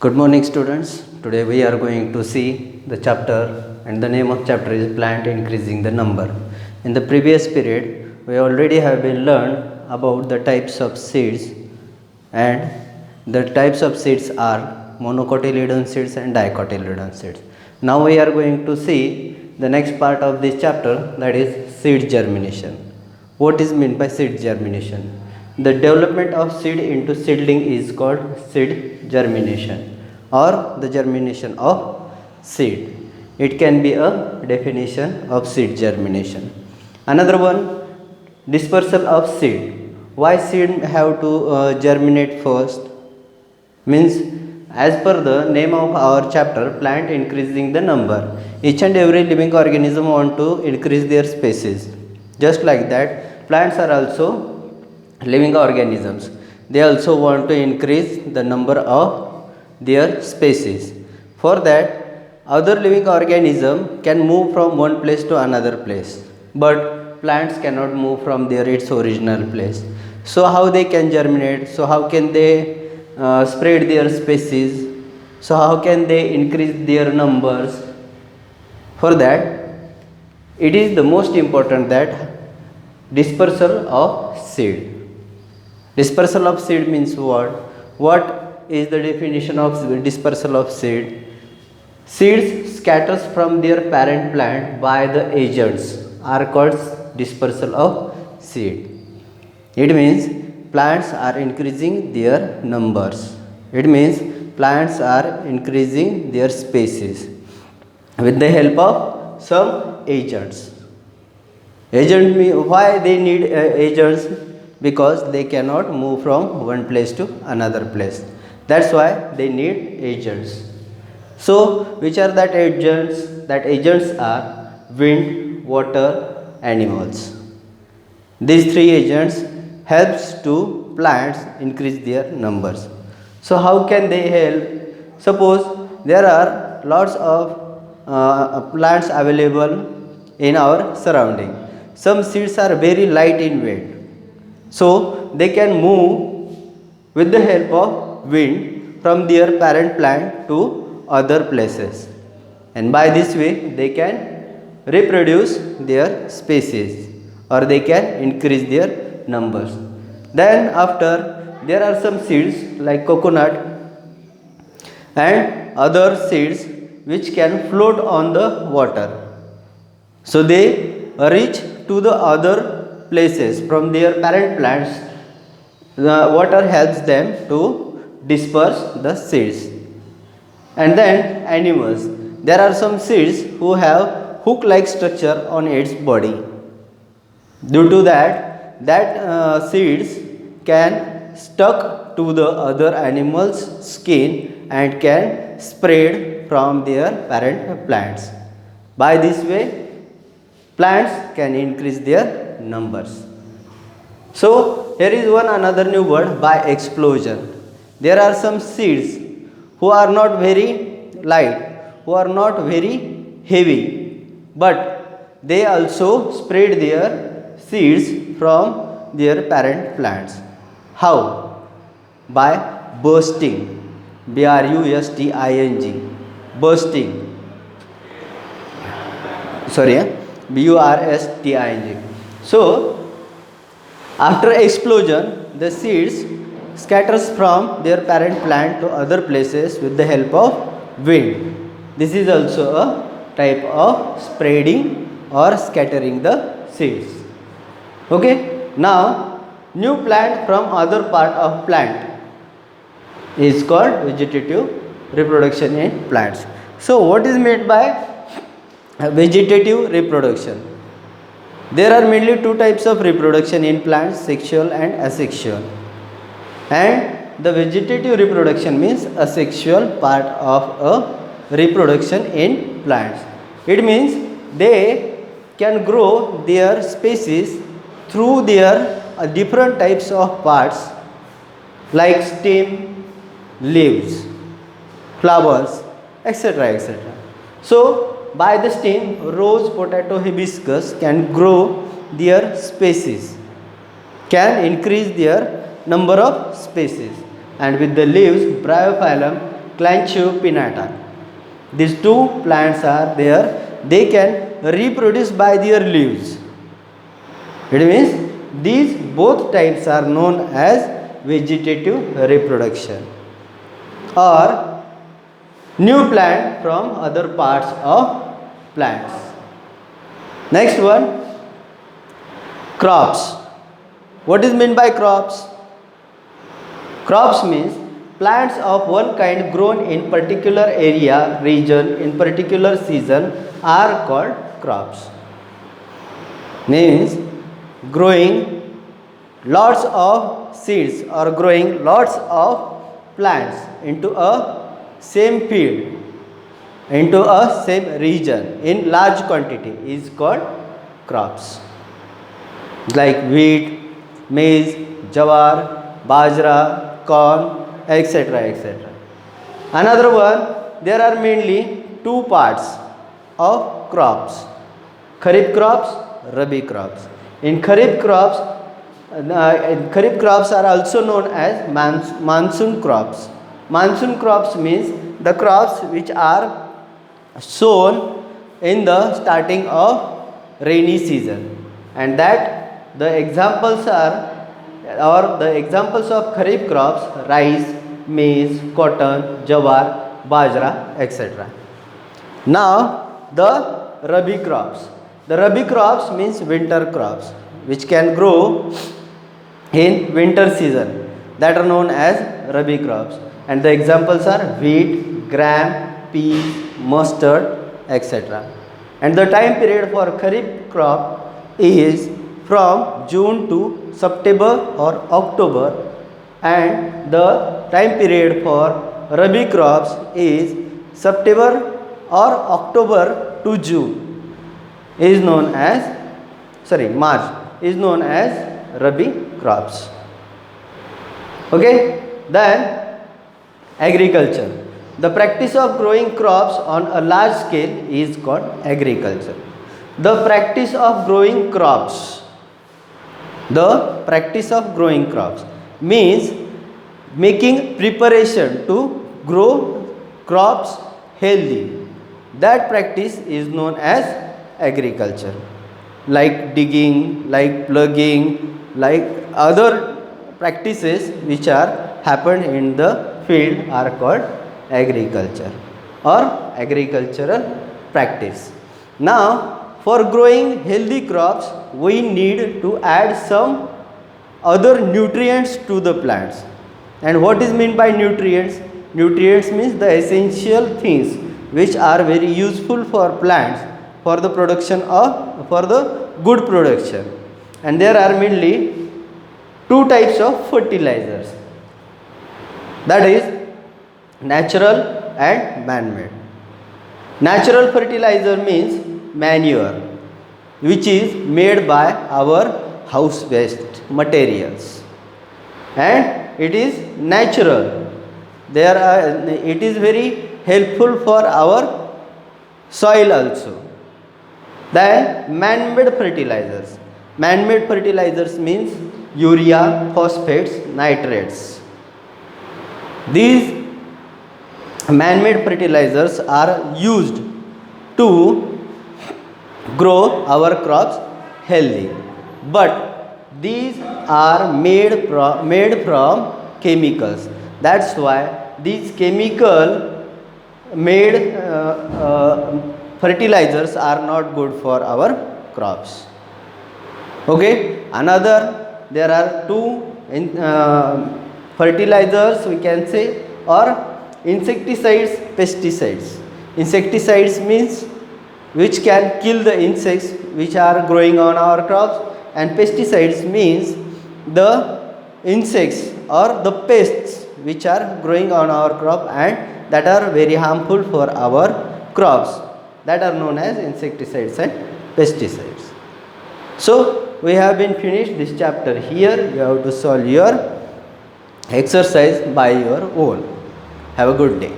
Good morning students. Today we are going to see the chapter and the name of chapter is plant increasing the number. In the previous period we already have been learned about the types of seeds, and the types of seeds are monocotyledon seeds and dicotyledon seeds. Now we are going to see the next part of this chapter, that is seed germination. What is meant by seed germination? The development of seed into seedling is called seed germination or the germination of seed. It can be a definition of seed germination. Another one, dispersal of seed. Why seed have to germinate first? Means, as per the name of our chapter, plant increasing the number. Each and every living organism want to increase their species. Just like that, plants are also living organisms. They also want to increase the number of their species. For that, other living organism can move from one place to another place, but plants cannot move from its original place. So how they can germinate? So how can they spread their species? So how can they increase their numbers? For that, it is the most important that dispersal of seed. Dispersal of seed means what? What is the definition of dispersal of seed? Seeds scatters from their parent plant by the agents are called dispersal of seed. It means plants are increasing their numbers. It means plants are increasing their species with the help of some agents. Why they need agents? Because they cannot move from one place to another place. That's why they need agents. So, which are that agents? That agents are wind, water, animals. These three agents helps to plants increase their numbers. So, how can they help? Suppose there are lots of plants available in our surrounding. Some seeds are very light in weight, so they can move with the help of wind from their parent plant to other places, and by this way they can reproduce their species or they can increase their numbers. Then after, there are some seeds like coconut and other seeds which can float on the water. So they reach to the other places from their parent plants. The water helps them to disperse the seeds. And then animals. There are some seeds who have hook-like structure on its body. Due to that seeds can stuck to the other animal's skin and can spread from their parent plants. By this way, plants can increase their numbers. So here is another new word, by explosion. There are some seeds who are not very light, who are not very heavy, but they also spread their seeds from their parent plants. How? By bursting. B-R-U-S-T-I-N-G. Bursting. B-U-R-S-T-I-N-G. So, after explosion, the seeds scatters from their parent plant to other places with the help of wind. This is also a type of spreading or scattering the seeds. Okay. Now, new plant from other part of plant is called vegetative reproduction in plants. So, what is meant by vegetative reproduction? There are mainly two types of reproduction in plants, sexual and asexual. And the vegetative reproduction means a sexual part of a reproduction in plants. It means they can grow their species through their different types of parts like stem, leaves, flowers, etc. etc. So, by the stem, rose, potato, hibiscus can grow their species, can increase their number of species, and with the leaves, bryophyllum Clancho pinnata. These two plants are there. They can reproduce by their leaves. It means these both types are known as vegetative reproduction or new plant from other parts of plants. Next one, crops. What is meant by crops? Crops means plants of one kind grown in particular area, region, in particular season are called crops. Means growing lots of seeds or growing lots of plants into a same field, into a same region in large quantity is called crops. Like wheat, maize, jawar, bajra, corn, etc. etc. Another one, there are mainly two parts of crops: kharif crops, rabi crops. In kharif crops are also known as monsoon crops. Monsoon crops means the crops which are sown in the starting of rainy season, and that the examples are, or the examples of kharif crops: rice, maize, cotton, jawar, bajra, etc. Now the rabi crops. The rabi crops means winter crops which can grow in winter season, that are known as rabi crops, and the examples are wheat, gram, peas, mustard, etc. And the time period for kharif crop is from June to September or October, and the time period for rabi crops is September or October to June, is known as March, is known as rabi crops. Okay, then agriculture. The practice of growing crops on a large scale is called agriculture. The practice of growing crops. The practice of growing crops means making preparation to grow crops healthy. That practice is known as agriculture. Like digging, like plugging, like other practices which are happened in the field are called agriculture or agricultural practice. Now, for growing healthy crops, we need to add some other nutrients to the plants. And what is meant by nutrients? Nutrients means the essential things which are very useful for plants for the production of, for the good production. And there are mainly two types of fertilizers, that is natural and man-made. Natural fertilizer means manure, which is made by our house waste materials, and it is natural. It is very helpful for our soil also. Then man-made fertilizers. Man-made fertilizers means urea, phosphates, nitrates. These man-made fertilizers are used to grow our crops healthy, but these are made from chemicals. That's why these chemical made fertilizers are not good for our crops. Okay, another, there are two fertilizers we can say, or insecticides, pesticides. Insecticides means which can kill the insects which are growing on our crops, and pesticides means the insects or the pests which are growing on our crop and that are very harmful for our crops, that are known as insecticides and pesticides. So we have been finished this chapter here. You have to solve your exercise by your own. Have a good day.